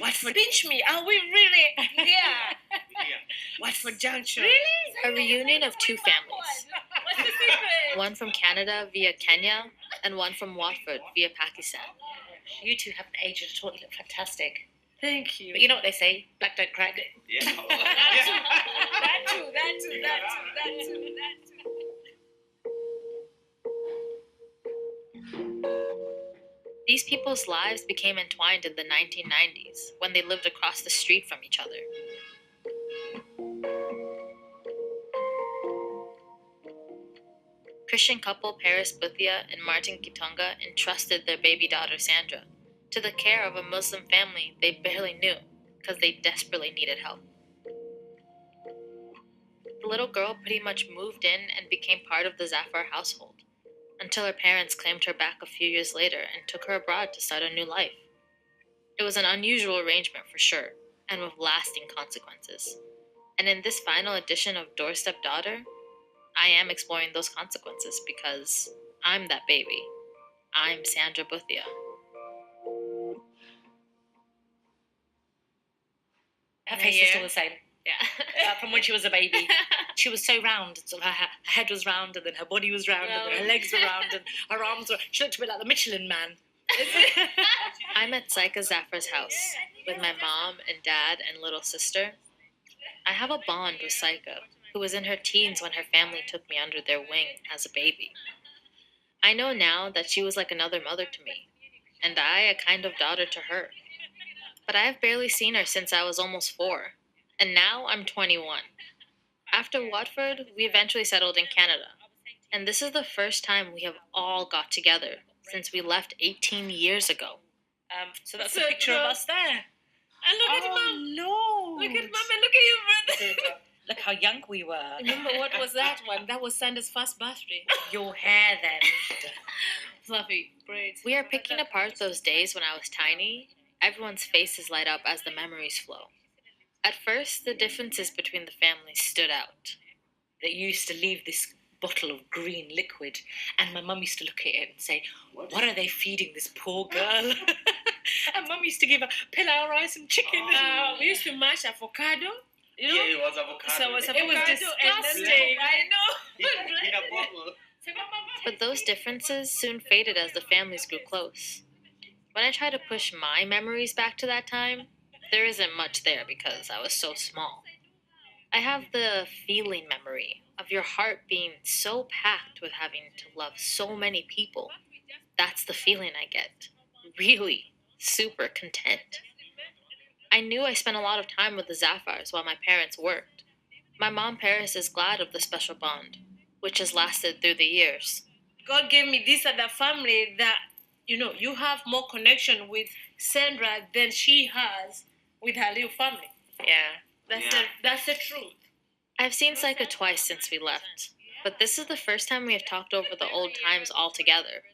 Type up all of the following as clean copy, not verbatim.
Watford, pinch me. Are we really? Yeah. Watford Junction. Really? A reunion of two families. What's the secret? One from Canada via Kenya, and one from Watford via Pakistan. You two haven't aged at all. You look fantastic. Thank you. But you know what they say? Black don't crack. Yeah. That too. These people's lives became entwined in the 1990s when they lived across the street from each other. Christian couple Peris and Martin entrusted their baby daughter Sandra to the care of a Muslim family they barely knew because they desperately needed help. The little girl pretty much moved in and became part of the Zafar household until her parents claimed her back a few years later and took her abroad to start a new life. It was an unusual arrangement for sure, and with lasting consequences. And in this final edition of Doorstep Daughter, I am exploring those consequences because I'm that baby. I'm Sandra Boothia. Her face is still the same. Yeah. From when she was a baby. She was so round. So her head was round, and then her body was round, and then her legs were round, and her arms were... She looked a bit like the Michelin Man. I'm at Saiqa Zafar's house with my mom and dad and little sister. I have a bond with Saiqa, who was in her teens when her family took me under their wing as a baby. I know now that she was like another mother to me, and I a kind of daughter to her. But I have barely seen her since I was almost 4, and now I'm 21. After Watford, we eventually settled in Canada, and this is the first time we have all got together since we left 18 years ago. So that's a picture of us there. And look at Mum. No. Look at Mum and look at you, brother. Look how young we were. Remember what was that one? That was Sandra's first birthday. Your hair then. Fluffy braids. We are picking apart those days when I was tiny. Everyone's faces light up as the memories flow. At first, the differences between the families stood out. They used to leave this bottle of green liquid, and my mum used to look at it and say, what are they feeding this poor girl? And mum used to give her pilau rice and chicken. We used to mash avocado. You know? Yeah, it was avocado. So it was disgusting. disgusting. I know. In a bottle. But those differences soon faded as the families grew close. When I try to push my memories back to that time, there isn't much there because I was so small. I have the feeling memory of your heart being so packed with having to love so many people. That's the feeling I get. Really, super content. I knew I spent a lot of time with the Zafars while my parents worked. My mom Peris is glad of the special bond, which has lasted through the years. God gave me this other family that, you have more connection with Sandra than she has with her little family. Yeah. That's the truth. I've seen Saiqa twice since we left, but this is the first time we have talked over the old times all together.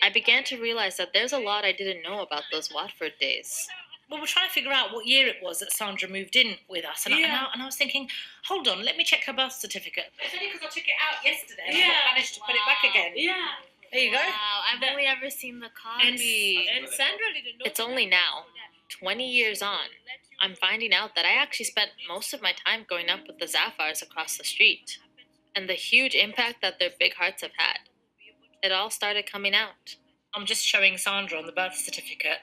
I began to realize that there's a lot I didn't know about those Watford days. Well, we're trying to figure out what year it was that Sandra moved in with us. And, I was thinking, hold on, let me check her birth certificate. It's only because I took it out yesterday. Yeah. I managed to put it back again. Yeah. There you go. Wow, I've only ever seen the copy. And Sandra didn't know. It's only now, 20 years on, I'm finding out that I actually spent most of my time growing up with the Zafars across the street, and the huge impact that their big hearts have had. It all started coming out. I'm just showing Sandra on the birth certificate.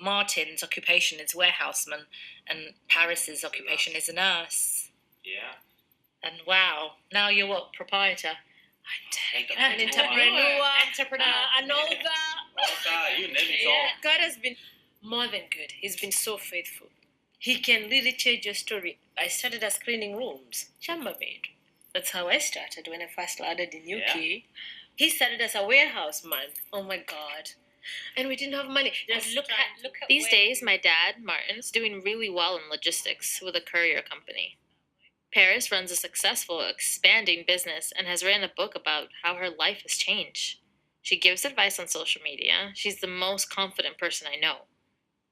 Martin's occupation is warehouseman, and Paris's occupation is a nurse. Yeah. And wow, now you're what, proprietor? An entrepreneur. An author. You name it all. God has been more than good. He's been so faithful. He can really change your story. I started as cleaning rooms, chambermaid. That's how I started when I first landed in UK. Yeah. He started as a warehouse man. Oh my God. And we didn't have money. Just look at These days, my dad, Martin's, doing really well in logistics with a courier company. Peris runs a successful, expanding business and has written a book about how her life has changed. She gives advice on social media. She's the most confident person I know.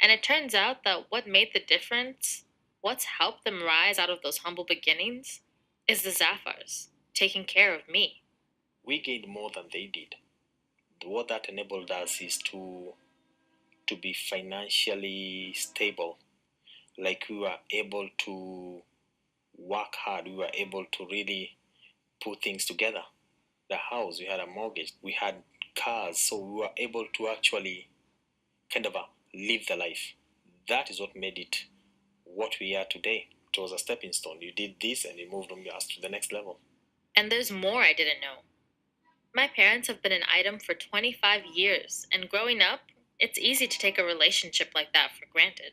And it turns out that what made the difference, what's helped them rise out of those humble beginnings, is the Zafars taking care of me. We gained more than they did. What that enabled us is to to be financially stable. Like we were able to work hard. We were able to really put things together. The house, we had a mortgage, we had cars, so we were able to actually kind of live the life. That is what made it what we are today. It was a stepping stone. You did this and you moved on us to the next level. And there's more I didn't know. My parents have been an item for 25 years, and growing up, it's easy to take a relationship like that for granted.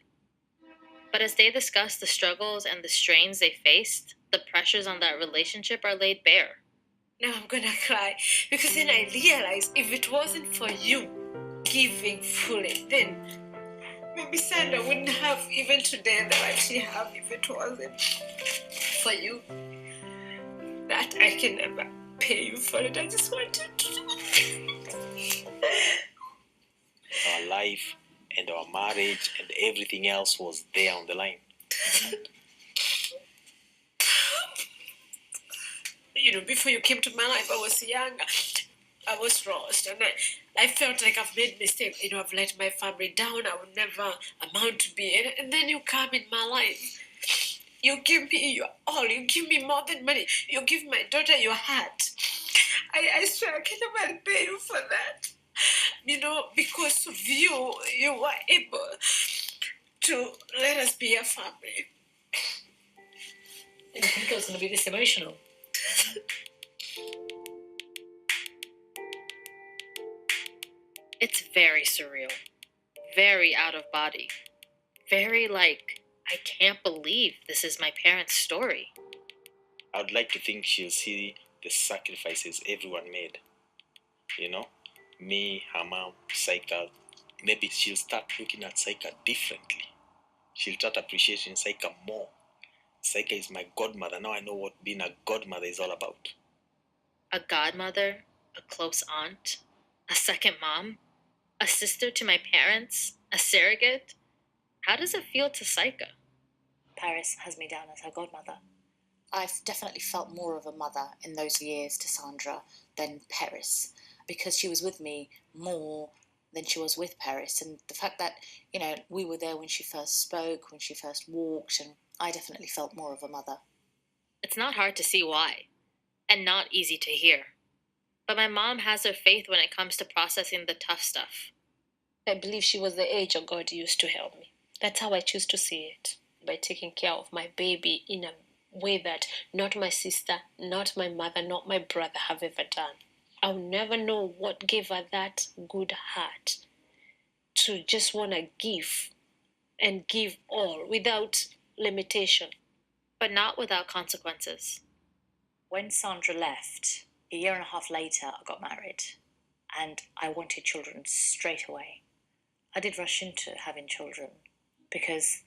But as they discuss the struggles and the strains they faced, the pressures on that relationship are laid bare. Now I'm gonna cry because then I realize if it wasn't for you giving fully, then maybe Sandra wouldn't have even today the life she have if it wasn't for you. That I can never pay you for it. I just want you to. Our life and our marriage and everything else was there on the line. Before you came to my life, I was young. I was lost, and I felt like I've made mistakes. I've let my family down. I would never amount to be. And then you come in my life. You give me your all. You give me more than money. You give my daughter your heart. I swear I can never pay you for that. Because of you, you were able to let us be a family. I didn't think I was going to be this emotional. It's very surreal, very out of body, very like, I can't believe this is my parents' story. I would like to think she'll see the sacrifices everyone made. Me, her mom, Saiqa. Maybe she'll start looking at Saiqa differently. She'll start appreciating Saiqa more. Saiqa is my godmother. Now I know what being a godmother is all about. A godmother, a close aunt, a second mom, a sister to my parents, a surrogate. How does it feel to Saiqa? Peris has me down as her godmother. I've definitely felt more of a mother in those years to Sandra than Peris, because she was with me more than she was with Peris. And the fact that, we were there when she first spoke, when she first walked, and I definitely felt more of a mother. It's not hard to see why, and not easy to hear. But my mom has her faith when it comes to processing the tough stuff. I believe she was the angel God used to help me. That's how I choose to see it, by taking care of my baby in a way that not my sister, not my mother, not my brother have ever done. I'll never know what gave her that good heart to just want to give and give all without limitation. But not without consequences. When Sandra left, a year and a half later, I got married, and I wanted children straight away. I did rush into having children because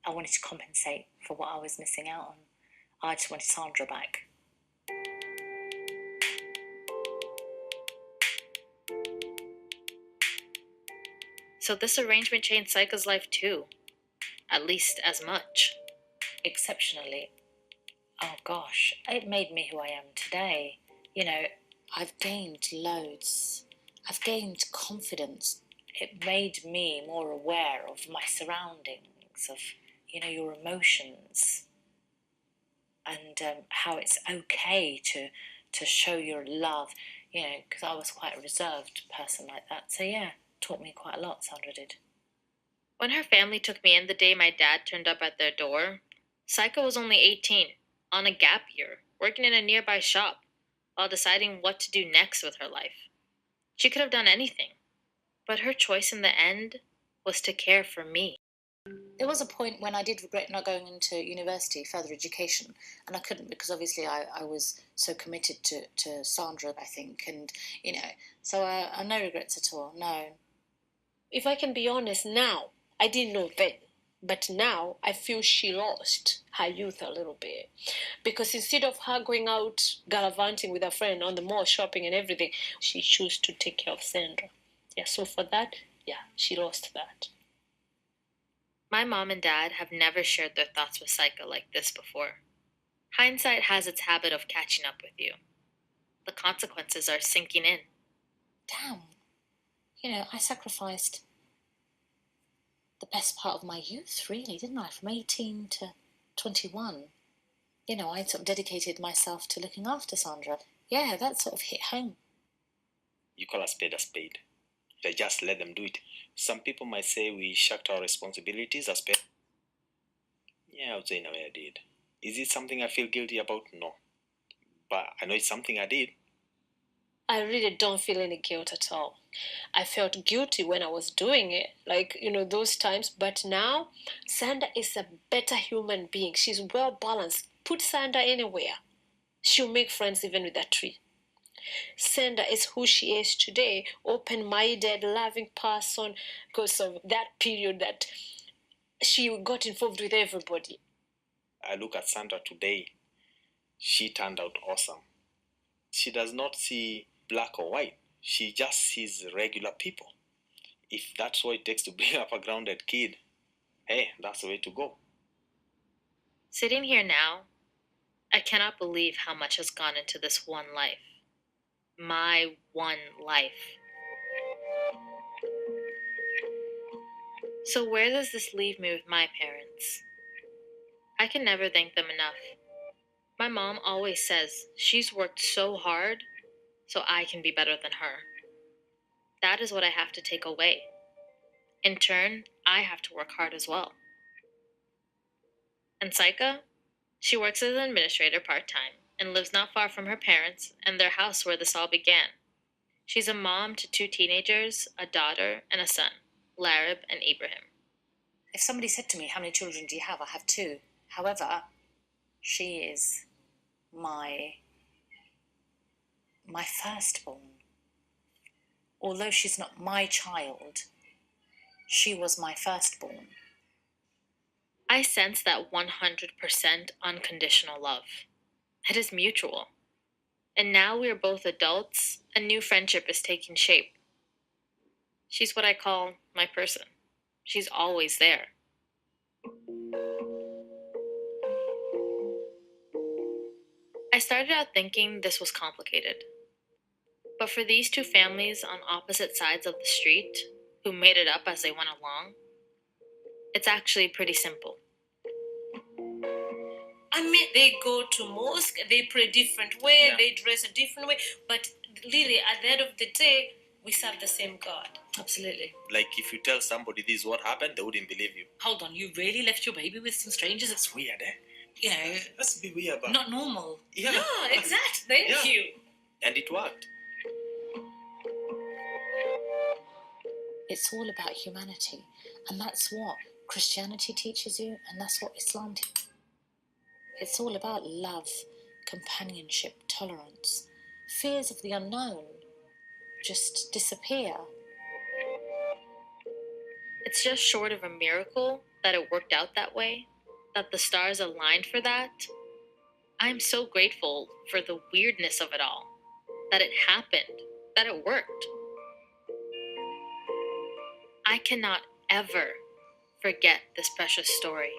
I wanted to compensate for what I was missing out on. I just wanted Sandra back. So this arrangement changed Saiqa's life too. At least as much. Exceptionally. Oh gosh, it made me who I am today. I've gained loads. I've gained confidence. It made me more aware of my surroundings, of, your emotions, and how it's okay to show your love, because I was quite a reserved person like that. So yeah, taught me quite a lot, Sandra did. When her family took me in the day my dad turned up at their door, Saiqa was only 18, on a gap year, working in a nearby shop, while deciding what to do next with her life. She could have done anything, but her choice in the end was to care for me. There was a point when I did regret not going into university, further education, and I couldn't because obviously I was so committed to Sandra, I think, and, so no regrets at all, no. If I can be honest now, I didn't know then. But now I feel she lost her youth a little bit. Because instead of her going out gallivanting with a friend on the mall shopping and everything, she chose to take care of Sandra. Yeah, so for that, she lost that. My mom and dad have never shared their thoughts with Saiqa like this before. Hindsight has its habit of catching up with you. The consequences are sinking in. Damn. I sacrificed the best part of my youth, really, didn't I? From 18 to 21. You know, I sort of dedicated myself to looking after Sandra. Yeah, that sort of hit home. You call a spade a spade. Just let them do it. Some people might say we shirked our responsibilities as parents. Yeah, I would say in a way I did. Is it something I feel guilty about? No. But I know it's something I did. I really don't feel any guilt at all. I felt guilty when I was doing it, like, those times. But now, Sandra is a better human being. She's well balanced. Put Sandra anywhere. She'll make friends even with a tree. Sandra is who she is today, open-minded, loving person, because of that period that she got involved with everybody. I look at Sandra today. She turned out awesome. She does not see black or white. She just sees regular people. If that's what it takes to bring up a grounded kid, hey, that's the way to go. Sitting here now, I cannot believe how much has gone into this one life. My one life. So where does this leave me with my parents? I can never thank them enough. My mom always says she's worked so hard so I can be better than her. That is what I have to take away. In turn, I have to work hard as well. And Saiqa? She works as an administrator part-time and lives not far from her parents and their house where this all began. She's a mom to 2 teenagers, a daughter, and a son, Larib and Ibrahim. If somebody said to me, how many children do you have? I have 2. However, she is my firstborn. Although she's not my child, she was my firstborn. I sense that 100% unconditional love. It is mutual. And now we are both adults, a new friendship is taking shape. She's what I call my person. She's always there. I started out thinking this was complicated. But for these 2 families on opposite sides of the street, who made it up as they went along, it's actually pretty simple. I mean, they go to mosque, they pray a different way, Yeah. they dress a different way, but really, at the end of the day, we serve the same God. Absolutely. Like if you tell somebody this is what happened, they wouldn't believe you. Hold on, you really left your baby with some strangers? That's weird, eh? You know, That's a bit weird, but not normal. yeah. No, exactly. Thank Yeah. you. And it worked. It's all about humanity. And that's what Christianity teaches you, and that's what Islam teaches. It's all about love, companionship, tolerance. Fears of the unknown just disappear. It's just short of a miracle that it worked out that way, that the stars aligned for that. I'm so grateful for the weirdness of it all, that it happened, that it worked. I cannot ever forget this precious story.